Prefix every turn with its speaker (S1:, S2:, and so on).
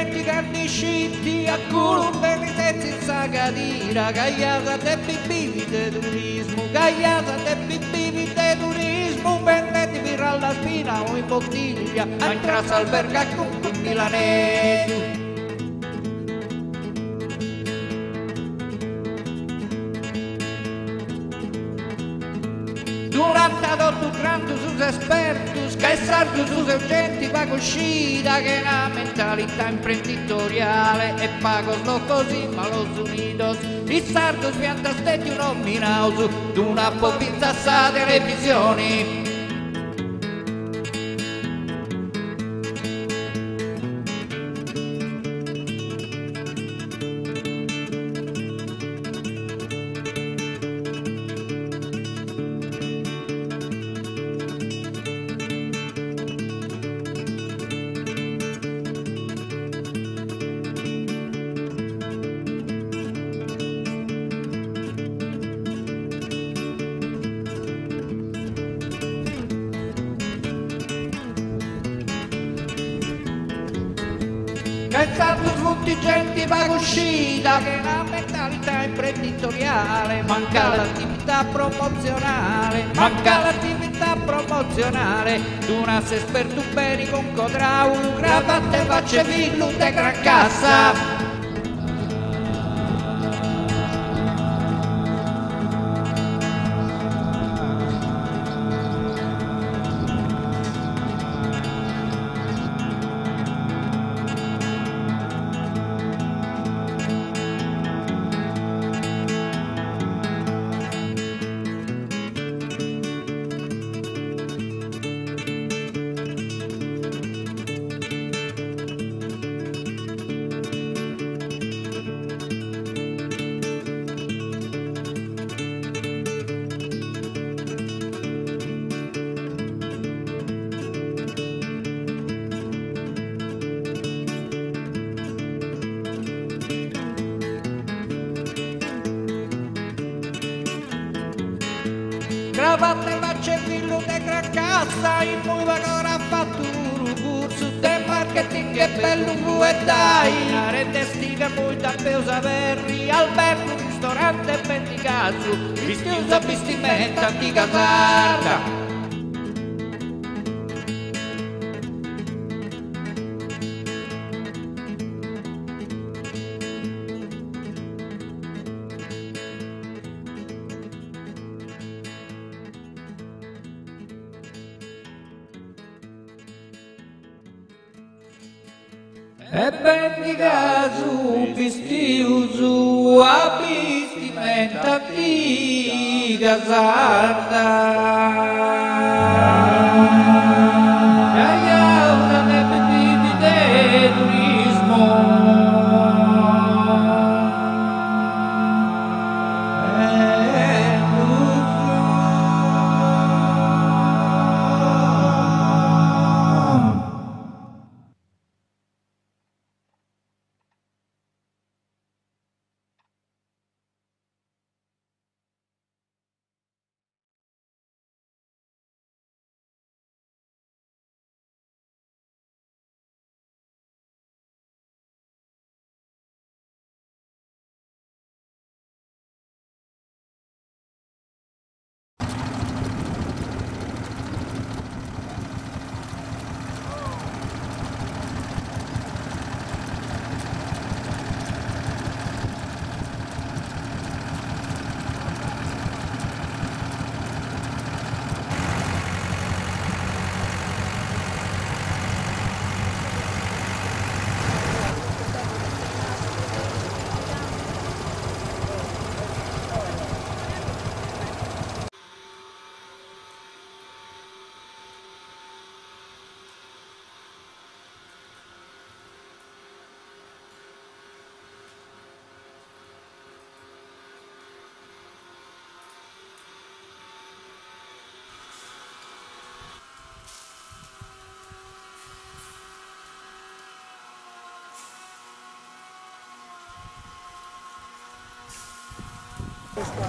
S1: 20 carni scitti a culo per i sensi in sagadira, cagliata de bibivi de turismo, cagliata de bibivi de turismo, vendetevi alla spina o in bottiglia, a intrassa alberga con milanesi. Durante adotto grande sus espertus, che è sardo sus urgenti pago uscita, che è una mentalità imprenditoriale e pago sto così ma los unidos. Il sardo svianta stetti un ominauso, d'una provincia sa televisioni. Che è stato scontingenti pago uscita, che è una mentalità imprenditoriale, manca l'attività promozionale, manca l'attività promozionale, tu non sei esperto bene con codrau, cravatte facce villu de gran cassa. Cravatte facce villo de gran cassa, in cui ancora ha fatto un corso de marketing e bello e dai, la rete stica poi da Peusa Verri, albergo, ristorante e vendicasu, vistiosa vestimenta antica sarda. E bendiga su vistiusu a vestimenta antica sarda. Cagliata de bibivi de turismo.
S2: Questa